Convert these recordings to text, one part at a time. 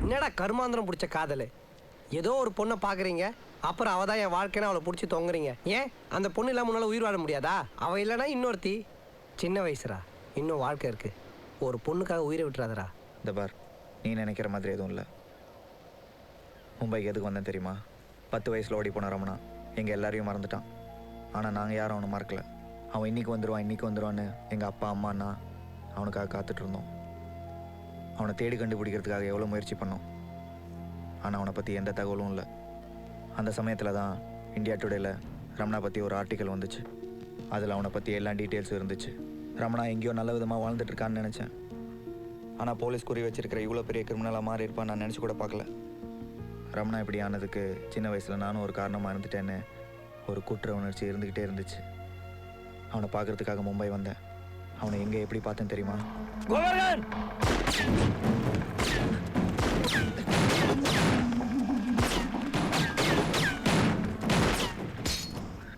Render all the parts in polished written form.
என்னடா கருமாந்திரம் பிடிச்ச காதல்? ஏதோ ஒரு பொண்ணை பார்க்குறீங்க, அப்புறம் அவள் தான் என் வாழ்க்கைன்னு அவளை பிடிச்சி தொங்குறீங்க. ஏன் அந்த பொண்ணு இல்லாமல் முன்னால் உயிர் வாழ முடியாதா? அவள் இல்லைனா இன்னொருத்தி. சின்ன வயசுரா, இன்னும் வாழ்க்கை இருக்குது. ஒரு பொண்ணுக்காக உயிரை விட்டுறாதரா. இந்த பார், நீ நினைக்கிற மாதிரி எதுவும் இல்லை. மும்பைக்கு எதுக்கு வந்தேன் தெரியுமா? 10 வயசில் ஓடி போன ரமணா எங்கள் எல்லாரையும் மறந்துட்டான். ஆனால் நாங்கள் யாரும் அவனை மறக்கலை. அவன் இன்றைக்கி வந்துடுவான்னு எங்கள் அப்பா அம்மாண்ணா அவனுக்காக காத்துட்ருந்தோம். அவனை தேடி கண்டுபிடிக்கிறதுக்காக எவ்வளோ முயற்சி பண்ணோம். ஆனால் அவனை பற்றி எந்த தகவலும் இல்லை. அந்த சமயத்தில் தான் இந்தியா டுடேயில் ரமணா பற்றி ஒரு ஆர்டிக்கல் வந்துச்சு. அதில் அவனை பற்றி எல்லா டீட்டெயில்ஸும் இருந்துச்சு. ரமணா எங்கேயோ நல்ல விதமாக வாழ்ந்துட்டுருக்கான்னு நினச்சேன். ஆனால் போலீஸ் குறி வச்சிருக்கிற இவ்வளோ பெரிய கிரிமினலாக மாறி இருப்பான்னு நான் நினச்சி கூட பார்க்கல. ரமணா இப்படி ஆனதுக்கு சின்ன வயசில் நானும் ஒரு காரணமாக இருந்துட்டேன்னு ஒரு குற்ற உணர்ச்சி இருந்துக்கிட்டே இருந்துச்சு. அவனை பார்க்குறதுக்காக மும்பை வந்தேன். அவனை எங்கே எப்படி பார்த்தேன்னு தெரியுமா?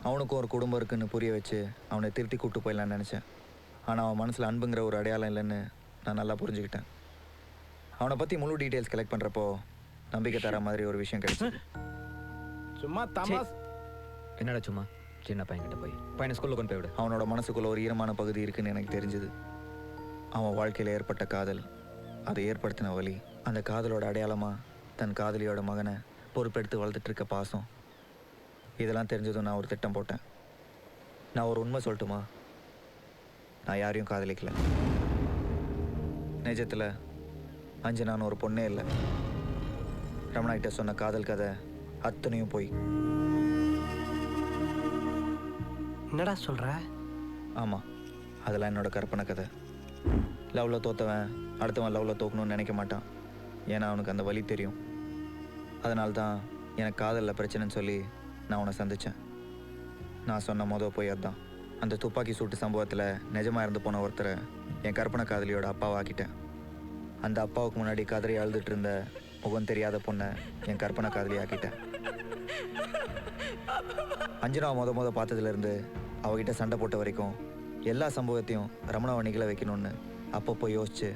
அவனுக்கும் ஒரு குடும்பம் இருக்குன்னு புரிய வச்சு அவனை திருத்தி கூப்பிட்டு போயிடலான்னு நினச்சேன். ஆனால் அவன் மனசில் அன்புங்கிற ஒரு அடையாளம் இல்லைன்னு நான் நல்லா புரிஞ்சுக்கிட்டேன். அவனை பற்றி முழு டீட்டெயில்ஸ் கலெக்ட் பண்ணுறப்போ நம்பிக்கை தர மாதிரி ஒரு விஷயம் கிடைச்சது. சும்மா தமாஸ். என்னடா சும்மா சின்ன பையன்கிட்ட போய் பையனை ஸ்கூலில் கொண்டு போய்விடு. அவனோட மனசுக்குள்ள ஒரு ஈரமான பகுதி இருக்குன்னு எனக்கு தெரிஞ்சுது. அவன் வாழ்க்கையில் ஏற்பட்ட காதல், அதை ஏற்படுத்தின வலி, அந்த காதலோட அடையாளமாக தன் காதலியோட மகனை பொறுப்பெடுத்து வளர்த்துட்டு இருக்க பாசம், இதெல்லாம் தெரிஞ்சதும் நான் ஒரு திட்டம் போட்டேன். நான் ஒரு உண்மை சொல்லட்டுமா? நான் யாரையும் காதலிக்கல. நிஜத்தில் அஞ்சனான்னு ஒரு பொண்ணே இல்லை. ரமணா கிட்ட சொன்ன காதல் கதை அத்தனையும் போய். என்னடா சொல்கிற? ஆமாம், அதெல்லாம் என்னோட கற்பனை கதை. லவ்வில் தோற்றவன் அடுத்தவன் லவ்வில் தோக்கணும்னு நினைக்க மாட்டான். ஏன்னா அவனுக்கு அந்த வலி தெரியும். அதனால தான் எனக்கு காதலில் பிரச்சனைன்னு சொல்லி நான் அவனை சந்தித்தேன். நான் சொன்ன மொதல் போய் அதுதான். அந்த துப்பாக்கி சூட்டு சம்பவத்தில் நிஜமாக இருந்து போன ஒருத்தரை என் கற்பனை காதலியோட அப்பாவாக்கிட்டேன். அந்த அப்பாவுக்கு முன்னாடி கதறி அழுதுட்டு இருந்த முகம் தெரியாத பொண்ணை என் கற்பனை காதலி ஆக்கிட்டேன். அஞ்சனாவை முத பார்த்ததுலேருந்து அவகிட்ட சண்டை போட்ட வரைக்கும் எல்லா சம்பவத்தையும் ரமணாவை நிகழ வைக்கணும்னு அப்பப்போ யோசிச்சு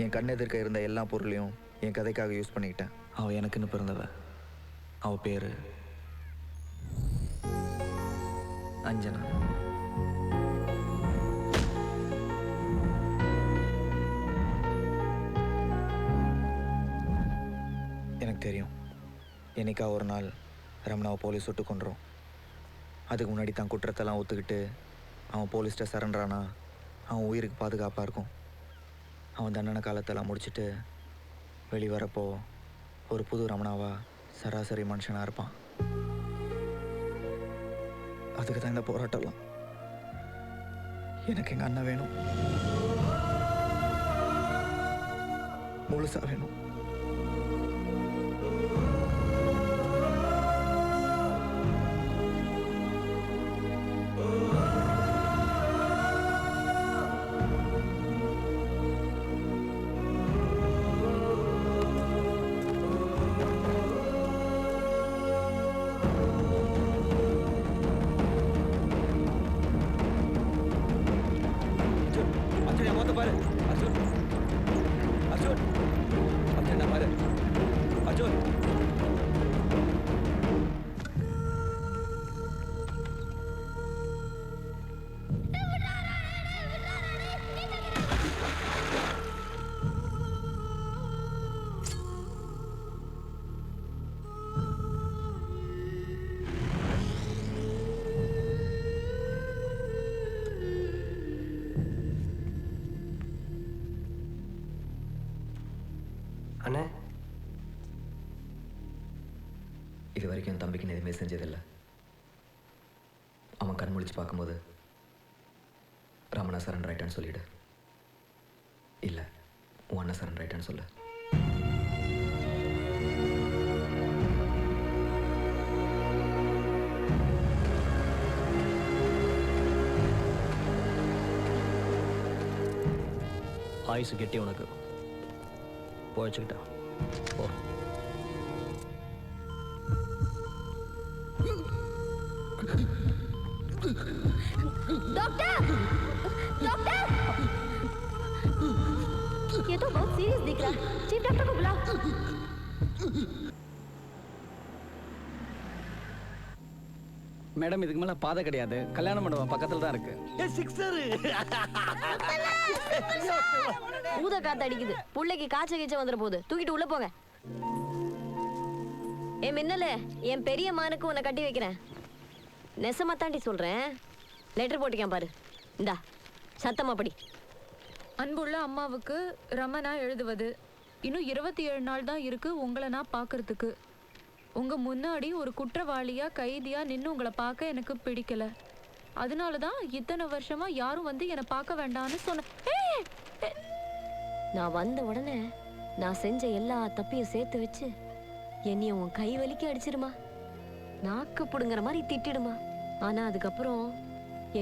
என் கண்ணெதிர்க்க இருந்த எல்லா பொருளையும் என் கதைக்காக யூஸ் பண்ணிக்கிட்டேன். அவள் எனக்குன்னு பிறந்தவ. அவள் பேர் அஞ்சனா. எனக்கு தெரியும், என்னைக்கா ஒரு நாள் ரமணாவை போலீஸ் சுட்டு கொண்டுரும். அதுக்கு முன்னாடி தான் குற்றத்தெல்லாம் ஒத்துக்கிட்டு அவன் போலீஸ்கிட்ட சரண்டரானா அவன் உயிருக்கு பாதுகாப்பாக இருக்கும். அவன் தண்டனை காலத்தெல்லாம் முடிச்சுட்டு வெளிவரப்போ ஒரு புது ரமணாவா சராசரி மனுஷனாக இருப்பான். அதுக்கு தான் இந்த போராட்டம்லாம். எனக்கு எங்கள் அண்ணன் வேணும், முழுசா வேணும். அண்ணே, இது வரைக்கும் என் தம்பிக்கு நான் எதுவுமே செஞ்சதில்லை. அவன் கண் முழிச்சு பார்க்கும்போது ரமணா சரண்டர் ஆயிட்டான்னு சொல்லிவிடு. இல்லை, உன் அண்ணன் சரண்டர் ஆயிட்டான்னு சொல்லு. ஆயுசு கெட்டி உனக்கு போச்சுக்கிட்டா போ. डॉक्टर! डॉक्टर! ये तो बहुत सीरियस दिख रहा है। चीफ डॉक्टर को बुलाओ। மேடம் இதுக்கு மேல பாதை கிடையாது, கல்யாண மண்டபம் பக்கத்துல தான் இருக்கு. ஊத காத்து அடிக்குது, புள்ளைக்கு காய்ச்ச கீச்ச வந்துட போகுது, தூக்கிட்டு உள்ள போங்க. என் மின்னல, என் பெரிய மானுக்கு உன்னை கட்டி வைக்கிறேன். நெசமா தாண்டி சொல்றேன். லெட்டர் போட்டிக்கான் பாரு, இந்தா சத்தமா படி. அன்புள்ள அம்மாவுக்கு ரமணா எழுதுவது. இன்னும் 27 நாள் தான் இருக்கு உங்களை நான் பார்க்கறதுக்கு. உங்க முன்னாடி ஒரு குற்றவாளியா கைதியா நின்று உங்களை பார்க்க எனக்கு பிடிக்கல. அதனால தான் இத்தனை வருஷமா யாரும் வந்து என்னை பார்க்க வேண்டாம்னு சொன்னேன். நான் வந்த உடனே நான் செஞ்ச எல்லா தப்பையும் சேர்த்து வச்சு என்னைய உன் கை வலிக்க அடிச்சிருமா, நாக்கு புடுங்குற மாதிரி திட்டிடுமா. ஆனா அதுக்கப்புறம்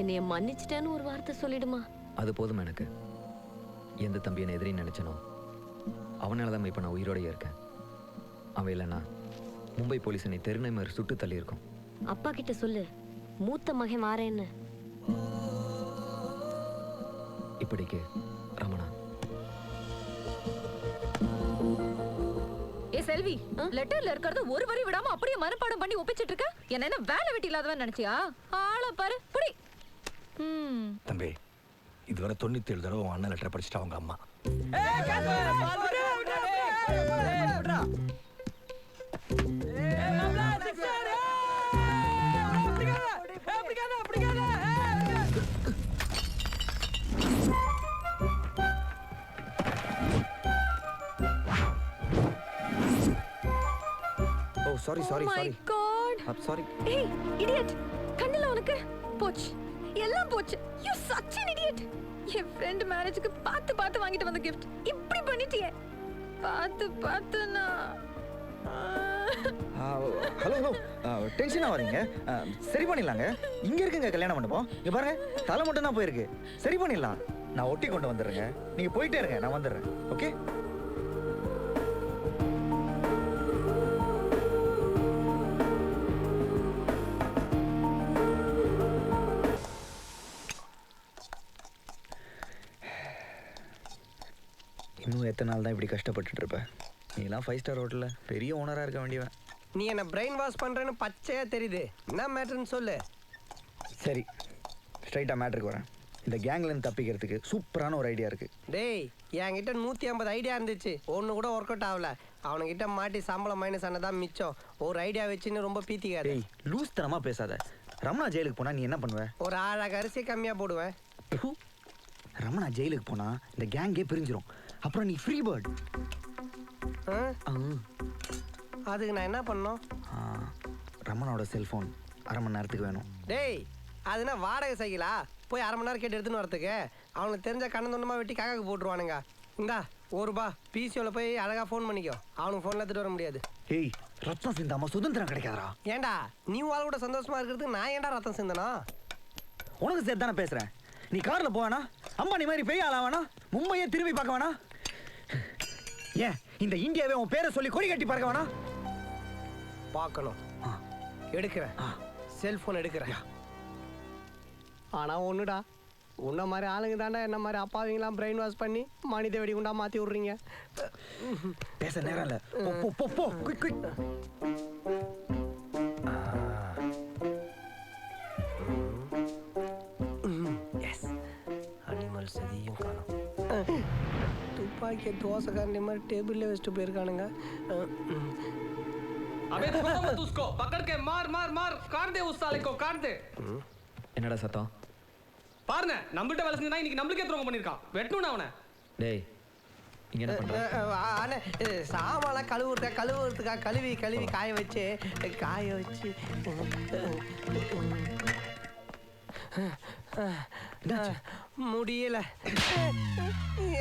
என்னைய மன்னிச்சிட்டேன்னு ஒரு வார்த்தை சொல்லிடுமா. அது போதும் எனக்கு. எந்த தம்பி என்னை எதிரின்னு நினச்சனோ அவனால தான் இப்போ நான் உயிரோடையே இருக்கேன். அவன் இல்லைன்னா மும்பை போலீஸ் என்னை தெருநை மாதிரி சுட்டு தள்ளி இருக்கும். அப்பா கிட்ட சொல்லு, மூத்த மகன் வாரேன்னு. இப்படிக்கு ரமணா. ஏ செல்வி, லெட்டர்ல இருக்கிறது ஒரு வரி விடாம அப்படியே மனப்பாடம் பண்ணி ஒப்பிச்சிட்டு இருக்க. என்ன வேலை வெட்டி இல்லாதவன் நினைச்சியா? ஆளை பாரு புடி. தம்பி, இதுவரை 97 தடவை உன் அண்ணன் லெட்டரை படிச்சுட்டு அவங்க அம்மா. Oh sorry sorry Oh my sorry. God. Sorry. ஏய் இடியட், கண்ணுல உனக்கு போச்சு, எல்லாம் போச்சு. You such an idiot. என் ஃப்ரெண்ட் மேரேஜுக்கு பார்த்து பார்த்து வாங்கிட்டு வந்த gift இப்படி பண்ணிட்டியே. பார்த்து பார்த்துனா. ஹலோ ஹலோ, டென்ஷனா வரீங்க? சரி பண்ணிடலாங்க. இங்க இருக்குங்க கல்யாண மண்டபம். இங்க பாருங்க, தலை மட்டும் தான் போயிருக்கு. சரி பண்ணிடலாம். நான் ஒட்டி கொண்டு வந்துடுறேங்க. நீங்க போயிட்டே இருங்க, நான் வந்துடுறேன். ஓகே? இன்னும் எத்தனை நாள் தான் இப்படி கஷ்டப்பட்டுட்டு இருப்பேன்? நீலாம் 5 ஸ்டார் ஹோட்டலில் பெரிய ஓனராக இருக்க வேண்டியவன். நீ என்ன பிரெயின் வாஷ் பண்றேன்னு பச்சையா தெரியுது. என்ன மேட்டர்னு சொல்லு. சரி, ஸ்ட்ரைட்டாக மேட்ருக்கு வரேன். இந்த கேங்லேருந்து தப்பிக்கிறதுக்கு சூப்பரான ஒரு ஐடியா இருக்குது. டேய், என்கிட்ட 150 ஐடியா இருந்துச்சு, ஒன்று கூட ஒர்க் அவுட் ஆகல. அவனுக்கிட்ட மாட்டி சம்பளம் மைனஸ் ஆனதான் மிச்சம். ஒரு ஐடியா வச்சுன்னு ரொம்ப பீத்திக்காது. டேய், லூஸ் தனமாக பேசாத. ரமணா ஜெயிலுக்கு போனால் நீ என்ன பண்ணுவ? ஒரு ஆழக அரிசி கம்மியாக போடுவேன். ரமணா ஜெயிலுக்கு போனால் இந்த கேங்கே பிரிஞ்சிரும். அப்புறம் நீ ஃப்ரீ பேர்ட். அதுக்கு நான் என்ன பண்ணோம்? ரமணாவோட செல்ஃபோன் அரை மணி நேரத்துக்கு வேணும். டேய், அதுனா வாடகை சைக்கிளா? போய் அரை மணி நேரம் கேட்டு எடுத்துன்னு வரதுக்கு அவனுக்கு தெரிஞ்ச கண்ணந்தொண்டமாக வெட்டி காக்காக்கு போட்டுருவானுங்க. இந்தா ₹1 பிசிஓவில் போய் அழகாக ஃபோன் பண்ணிக்கோ. அவனுக்கு ஃபோனில் எடுத்துகிட்டு வர முடியாது. ஏய், ரத்தம் சிந்தாம சுதந்திரம் கிடைக்காதரா? ஏன்டா நீ வாழ் கூட சந்தோஷமா இருக்கிறதுக்கு நான் ஏன்டா ரத்தம் சிந்தனா? உனக்கு சேர்த்து தானே பேசுகிறேன். நீ காரில் போவேனா? அம்பானி மாதிரி பெரிய ஆளா வேணா? மும்பையே திரும்பி பார்க்க வேணா? ஏன் இந்த இந்தியாவே உன் பேரை சொல்லி கொடி கட்டி பார்க்க வேணா? பார்க்கணும். எடுக்கிறேன், செல்ஃபோன் எடுக்கிறேன். ஆனால் ஒன்றுடா, உன்ன மாதிரி ஆளுங்க தாண்டா என்ன மாதிரி அப்பாவிங்களாம் பிரெயின் வாஷ் பண்ணி மனித வெடிகுண்டா மாற்றி விட்றீங்க. பேச நேரம் இல்லை. போ போ போ, குயிக் குயிக். எஸ், அனிமல் சதியும் காணும். துப்பாக்கியை தோசைக்காரண்டி மாதிரி டேபிளில் வச்சுட்டு போயிருக்கானுங்க. अबे छोड़ मत उसको, पकड़ के मार मार मार, काट दे उस साले को, काट दे. என்னடா சத்தம்? பாருங்க, நம்மள்ட்ட வேலை செஞ்சா இன்னைக்கு நம்மளுக்கே துரோகம் பண்ணிருக்கான். வெட்டணும் அவனை. டேய், இங்க என்ன பண்ற? அண்ணே, சாமான்லாம் கழுவுறதுக்காக கழுவி காய வச்சு முடியல.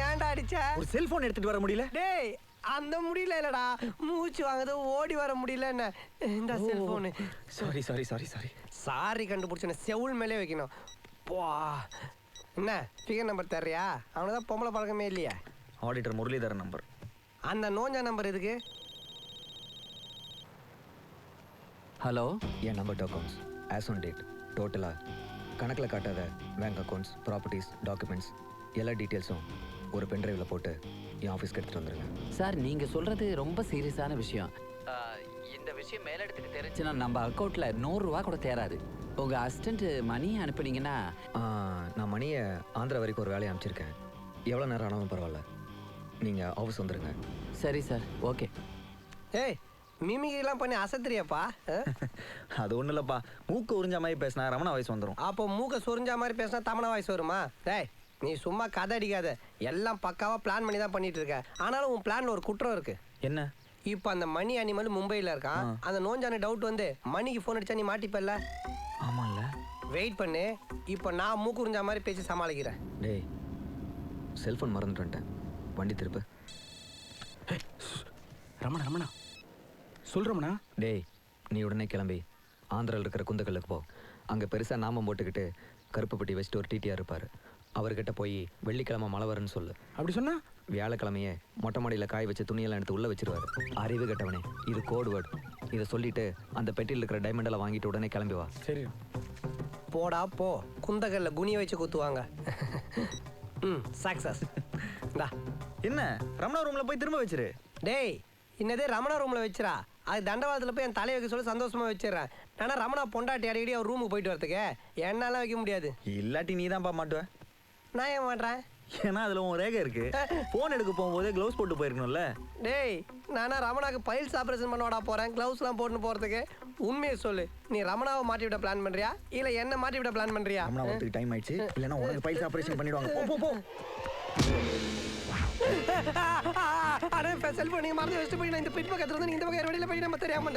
ஏன்டா அடிச்ச? ஒரு செல்போன் எடுத்துட்டு வர முடியல? டேய், அந்த முடியல இல்லடா, மூச்சு வாங்குது, ஓடி வர முடியல. என்ன இந்த cellphone? Sorry sorry sorry sorry. Sorry கண்டுபிடிச்சேன், செவுள் மேலே வைக்கணும். போ. என்ன ஃபிகர் நம்பர் தர்றியா? அவனுக்கு தான் பொம்பளை பழக்கமே இல்லையா? Auditor Muralitharan number. அந்த நோஞ்சா நம்பர் எதுக்கு? ஹலோ, என் number accounts as on date டோட்டலாக கணக்கில் காட்டாத பேங்க் அக்கௌண்ட்ஸ், ப்ராப்பர்ட்டிஸ், டாக்குமெண்ட்ஸ் எல்லா டீட்டெயில்ஸும் ஒரு பென்ட்ரைவில் போட்டு என் ஆஃபீஸ்க்கு எடுத்துகிட்டு வந்துடுங்க. சார் நீங்கள் சொல்கிறது ரொம்ப சீரியஸான விஷயம். இந்த விஷயம் மேலிடத்துக்கு தெரிஞ்சுன்னா நம்ம அக்கௌண்ட்டில் 100 ரூபா கூட தேராது. உங்கள் அசிஸ்டண்ட்டு மணி அனுப்புனீங்கன்னா நான் மணியை ஆந்திரா வரைக்கும் ஒரு வேலையை அனுப்பிச்சிருக்கேன். எவ்வளோ நேரம் ஆனாலும் பரவாயில்ல, நீங்கள் ஆஃபீஸ் வந்துடுங்க. சரி சார், ஓகே. ஏய் மிமிகிரிலாம் பண்ணி அசத்துறியாப்பா? அது ஒன்றும் இல்லைப்பா, மூக்கு உறிஞ்ச மாதிரி பேசினா ரமணா வயசு வந்துடும். அப்போ மூக்க சொரிஞ்சா மாதிரி பேசினா தமனா வாய்ஸ் வருமா? டேய் நீ சும்மா கதை அடிக்காத, எல்லாம் பக்காவாக பிளான் பண்ணி தான் பண்ணிட்டு இருக்க. ஆனாலும் உன் பிளான்ல ஒரு குற்றம் இருக்கு. என்ன? இப்போ அந்த மணி அனிமல் மும்பையில் இருக்கான். அந்த நோஞ்சான டவுட் வந்து மணிக்கு ஃபோன் அடிச்சா நீ மாட்டிப்பல்ல? ஆமாம்ல. வெயிட் பண்ணு, இப்போ நான் மூக்கு உறிஞ்சா மாதிரி பேசி சமாளிக்கிறேன். டேய் செல்ஃபோன் மறந்துட்டு வந்துட்டேன், வண்டி திருப்பு. ரமணா ரமணா சொல்கிறோம்ண்ணா. டேய் நீ உடனே கிளம்பி ஆந்திராவில் இருக்கிற குந்தக்கல்லுக்கு போ. அங்கே பெருசாக நாமம் போட்டுக்கிட்டு கருப்பு பெட்டி வச்சுட்டு ஒரு டிடிஆர் இருப்பார். அவர்கிட்ட போய் வெள்ளிக்கிழமை மழை வரும்னு சொல்லு. அப்படி சொன்னா வியாழக்கிழமையே மொட்டை மாடியில் காய வச்சு துணியெல்லாம் எடுத்து உள்ளே வச்சிருவாரு. அறிவு கட்டவனே, இது கோடு வேர்டு. இதை சொல்லிட்டு அந்த பெட்டியில் இருக்கிற டைமண்டெல்லாம் வாங்கிட்டு உடனே கிளம்பி வா. சரி. போடா போ, குந்தகல்ல குனிய வச்சு குத்துவாங்க. சக்சஸ். என்ன ரமணா ரூமில் போய் திரும்ப வச்சிரு. டேய் இன்னதே ரமணா ரூமில் வச்சிரா, அது தண்டவாளத்தில் போய் என் தலையை வைக்க சொல்லி சந்தோஷமாக வச்சிடறேன். ஆனால் ரமணா பொண்டாட்டி அடிக்கடி அவர் ரூமுக்கு போயிட்டு வரதுக்கு என்னால் வைக்க முடியாது. இல்லாட்டி நீ தான்ப்பா மாட்டுவ. நான் ஏன் மாட்டேன்? ஏன்னா அதில் உன் ரேகை இருக்கு. ஃபோன் எடுக்க போகும்போதே க்ளவுஸ் போட்டு போயிருக்கணும்ல. டேய் நானா ரமணாக்கு பைல்ஸ் ஆப்ரேஷன் பண்ண போகிறேன், க்ளவுஸ்லாம் போட்டு போகிறதுக்கு. உண்மையை சொல்லு, நீ ரமணாவை மாட்டி விட பிளான் பண்ணுறியா இல்லை என்ன மாட்டி விட பிளான் பண்ணுறியா? ரமணா வரதுக்கு டைம் ஆயிடுச்சு, இல்லைன்னா உனக்கு பைல்ஸ் ஆப்ரேஷன் பண்ணிடுவாங்க. போ போ போ. அடே செல்போன் நீங்க மறந்து வச்சுட்டு போய் நான் இந்த பிட் பக்கத்துல இருந்து இந்த பக்கம் வெளியில போய் நம்ம தெரியாம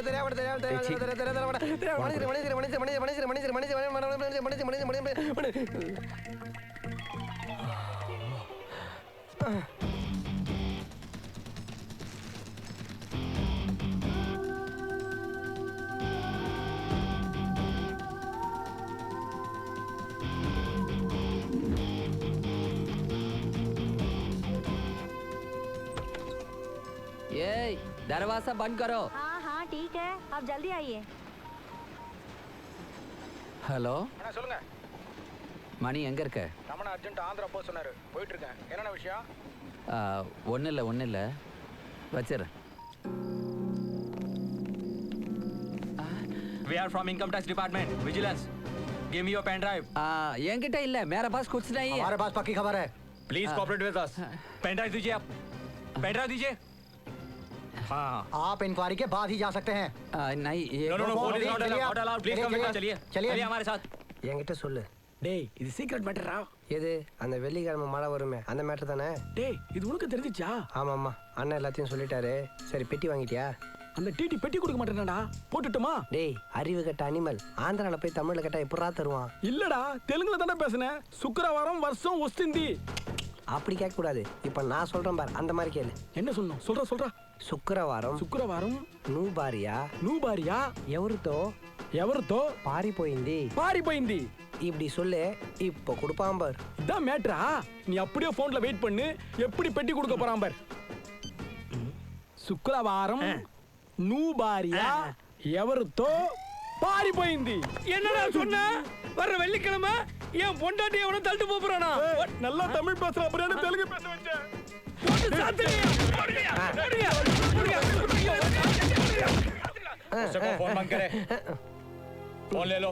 ஏய் दरवाजा बंद करो. हाँ हाँ ठीक है, आप जल्दी आइए. ஹலோ சொல்லுங்க. மணி எங்கே இருக்க? ரமணா அர்ஜென்ட் ஆந்திரா போக சொன்னார், போயிட்டு இருக்கேன். என்னென்ன விஷயம்? ஒன்றும் இல்லை வச்சிடுறேன். We are from Income Tax Department, Vigilance. Give me your pen drive. என்கிட்ட இல்லை, मेरे पास कुछ नहीं है. हमारे पास पक्की खबर है. Please cooperate with us. Pen drive दीजिए आप. Pen drive दीजिए. हाँ. आप इंक्वायरी के बाद ही जा सकते हैं. नहीं ये No, police not allowed. Please come with us. चलिए हमारे साथ. என்கிட்ட சொல்லு. டேய் இது சீக்ரெட் மேட்டரா? எது? அந்த வெள்ளிக்கிழமை மழை வருமே அந்த மேட்டர் தானே? டேய் இது உனக்கு தெரிஞ்சிச்சா? ஆமாம்மா, அண்ணன் எல்லாத்தையும் சொல்லிட்டாரு. சரி பெட்டி வாங்கிட்டியா? அந்த டிடி பெட்டி கொடுக்க மாட்டேனாடா, போட்டுட்டுமா? டேய் அறிவு கட்ட அனிமல், ஆந்திரால போய் தமிழ்ல கேட்டா எப்படா தருவான்? இல்லடா தெலுங்குல தானே பேசுனேன். சுக்கிரவாரம் வருஷம் ஒஸ்திந்தி. அப்படி கேட்க கூடாது, இப்ப நான் சொல்றேன் பார், அந்த மாதிரி கேளு. என்ன சொன்னோம்? சொல்றா. శుక్రవారం నువ్వు భార్య ఎవరితో పారిపోయింది இப்படி சொல்லு. இப்போ கொடுப்பான் பார். இதான் மேட்ரா? நீ அப்படியே போன்ல வெயிட் பண்ணு, எப்படி பெட்டி கொடுக்க போறான் பார். శుక్రవారం నువ్వు భార్య ఎవరితో పారిపోయింది. என்னடா சொன்ன? வர வெள்ளிக்கிழமை ஏன் பொண்டாட்டி எவனோ தள்ளிட்டு போறானா? நல்லா தமிழ் பேசுற அப்படியே தெலுங்கு பேச வச்சேன். उसको फोन बंद करे. फोन ले लो.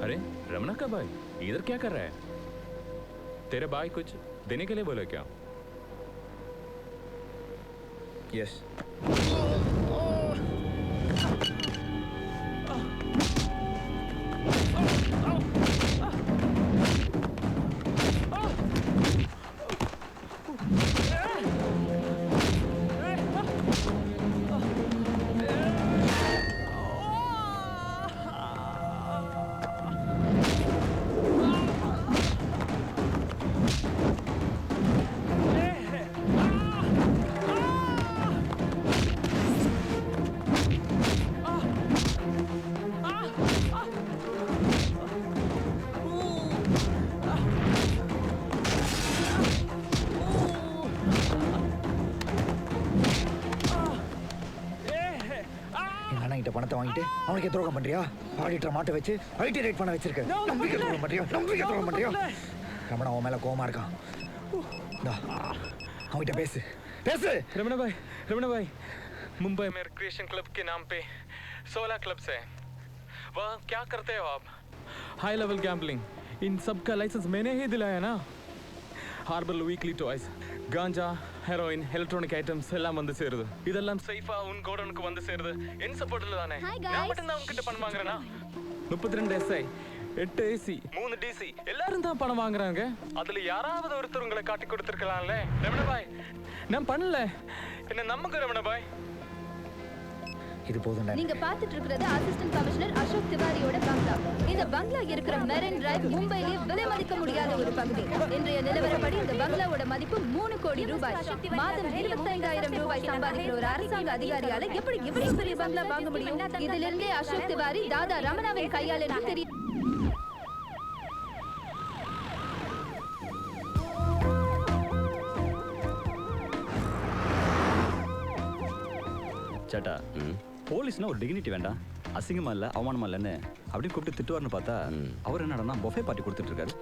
अरे रमना का भाई इधर क्या कर रहा है? तेरे भाई कुछ देने के लिए बोले क्या? यस. பணத்தை வாங்கிட்டு அவனுக்கு துரோகம் பண்றியா? ஆடிட்டர் மாட்ட வச்சு ஐடி ரேட் பண்ண வச்சிருக்க. நம்பிக்கை துரோகம் பண்றியா? நம்பிக்கை துரோகம் பண்றியா? ரமணா அவன் மேல கோவமா இருக்கான். அவன்கிட்ட பேசு பேசு. रमना भाई मुंबई में रिक्रिएशन क्लब के नाम पे 16 क्लब्स हैं। वहाँ क्या करते हो आप? हाई लेवल गैम्बलिंग, इन सब का लाइसेंस मैंने ही दिलाया ना। हार्बर वीकली टॉयज, गांजा, ஹெரோயின், எலக்ட்ரானிக் ஐட்டம்ஸ் எல்லாம் வந்து சேருது. இதெல்லாம் சேஃபா உன் கோடனுக்கு வந்து சேருது. என் சப்போர்ட்ல தானே. நான் மட்டும் தான் உன்கிட்ட பணம் வாங்குறேனா? 32 SI, 8 AC, 3 DC எல்லாரும் தான் பணம் வாங்குறாங்க. அதுல யாராவது ஒருத்தர் உங்களை காட்டி கொடுத்துருக்கலாம்ல. ரமணா பாய், நான் பண்ணல. என்ன நம்புங்க ரமணா பாய். இது போதும். நீங்க பார்த்துட்டு இருக்கிறது அசிஸ்டன்ட் கமிஷனர் அசோக் திவாரியோட பங்களா. இந்த பங்களா இருக்கிற மெரின் டிரைவ் மும்பையிலே விலை மதிக்க முடியாத ஒரு பகுதி. இன்றைய நிலவரப்படி இந்த பங்களாவோட மதிப்பு 3 கோடி ரூபாய். மாதம் 25,000 ரூபாய் சம்பாதிக்கிற ஒரு அரசாங்க அதிகாரியால எப்படி இவ்வளவு பெரிய பங்களா வாங்க முடியும்? இதிலிருந்தே அசோக் திவாரி தாதா ரமணாவின் கையால் என்று தெரியும். சேட்டா, போலீஸ்னா ஒரு டிக்னிட்டி வேண்டாம், அசிங்கமா இல்லை அவமானமா இல்லைன்னு அப்படியே கூப்பிட்டு திட்டுவார்னு பார்த்தா அவர் என்னடா பொஃபே பார்ட்டி கொடுத்துட்டு இருக்காரு.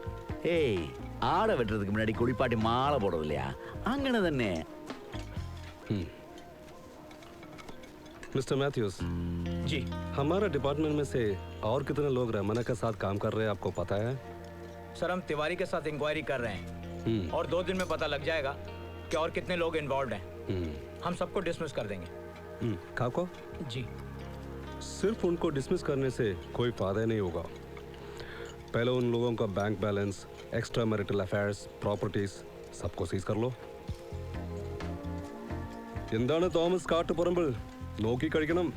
ஏய், ஆடை வெட்டுறதுக்கு முன்னாடி குளிப்பாட்டி மாலை போடுறது இல்லையா? அங்கன தானே. मिस्टर मैथ्यूज जी, हमारा डिपार्टमेंट में से और कितने लोग रमना के साथ काम कर रहे हैं आपको पता है? सर, हम तिवारी के साथ इंक्वायरी कर रहे हैं और 2 दिन में पता लग जाएगा कि और कितने लोग इन्वॉल्व हैं। हम सबको डिसमिस कर देंगे। काको जी, सिर्फ उनको डिसमिस करने से कोई फायदा नहीं होगा। पहले उन लोगों का bank balance, extra marital affairs, properties सबको सीज कर लो. എന്താണ് തോമസ് കാട്ടുപറമ്പിൽ നോക്കി കഴിക്കണം?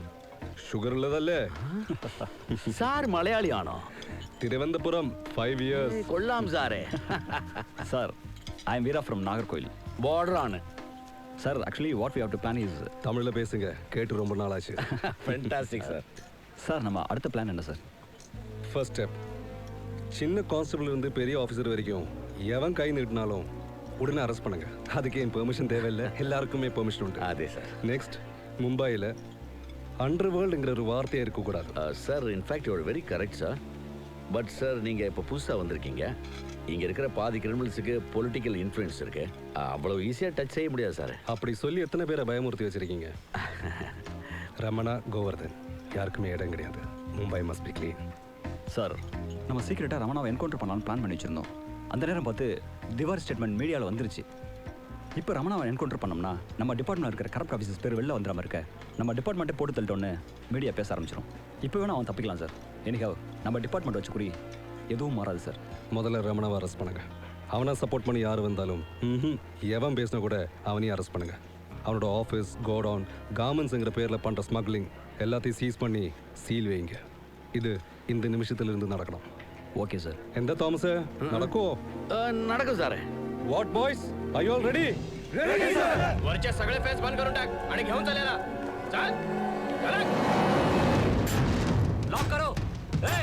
ഷുഗർ ഉള്ളതല്ലേ? സാർ മലയാളിയാണോ? തിരുവനന്തപുരം 5 years. കൊള്ളാം സാറേ. Sir, I am Veera from Nagercoil. Border ஆன sir, actually what we have to plan is தமிழ்ல பேசுங்க, கேட்டு ரொம்ப நாள் ஆச்சு. Fantastic sir. சார், நம்ம அடுத்த பிளான் என்ன சார்? ஃபர்ஸ்ட் ஸ்டெப், சின்ன கான்ஸ்டபிள் இருந்து பெரிய ஆஃபீஸர் வரைக்கும் எவன் கை நீட்டினாலும் உடனே அரெஸ்ட் பண்ணுங்க. அதுக்கு என் பெர்மிஷன் தேவையில்லை, எல்லாருக்குமே பெர்மிஷன் உண்டு. அதே சார். நெக்ஸ்ட், மும்பையில் அண்டர் வேர்ல்டுங்கிற ஒரு வார்த்தையே இருக்கக்கூடாது. Sir, in fact you are very correct sir. But sir, நீங்கள் இப்போ புதுசாக வந்திருக்கீங்க. இங்கே இருக்கிற பாதி கிரிமினல்ஸுக்கு பொலிட்டிக்கல் இன்ஃப்ளூயன்ஸ் இருக்கு. அவ்வளோ ஈஸியாக டச் செய்ய முடியாது சார். அப்படி சொல்லி எத்தனை பேரை பயமுறுத்தி வச்சிருக்கீங்க? ரமணா, கோவர்தன் யாருக்குமே இடம் கிடையாது. Mumbai must be clean. Sir, நம்ம சீக்கிரட்டாக ரமணாவை என்கவுண்டர் பண்ணலாம்னு பிளான் பண்ணி வச்சுருந்தோம். அந்த நேரம் பார்த்து திவாரி ஸ்டேட்மெண்ட் மீடியாவில் வந்துருச்சு. இப்போ ரமணாவை என்கவுண்டர் பண்ணோம்னா நம்ம டிபார்ட்மெண்ட் இருக்கிற கரப்ட் ஆஃபீஸர்ஸ் பேர் வெளில வந்துடாமல் இருக்க நம்ம டிபார்ட்மெண்ட்டே போட்டு தள்ளிட்டோன்னு மீடியா பேச ஆரம்பிச்சிடும். இப்போ வேணா அவன் தப்பிக்கலாம் சார். எனிஹவ், நம்ம டிபார்ட்மெண்ட் வச்சு கூடி எதுவும் மாறாது சார். முதல்ல ரமணாவை அரெஸ்ட் பண்ணுங்க. அவனை சப்போர்ட் பண்ணி யார் வந்தாலும் எவன் பேசினா கூட அவனையும் அரெஸ்ட் பண்ணுங்க. அவனோட ஆஃபீஸ், கோடவுன், கார்மெண்ட்ஸுங்கிற பேரில் பண்ணுற ஸ்மக்லிங் எல்லாத்தையும் சீஸ் பண்ணி சீல் வைங்க. இது இந்த நிமிஷத்திலிருந்து நடக்கணும். Okay sir. எந்த தாமஸ் நடக்கும்? நடக்கும் sir. What boys, are you all ready? Ready sir. वरचे सगळे फेस बंद करून टाक आणि घेऊन चालेला. चल, चला. लॉक करो. ए,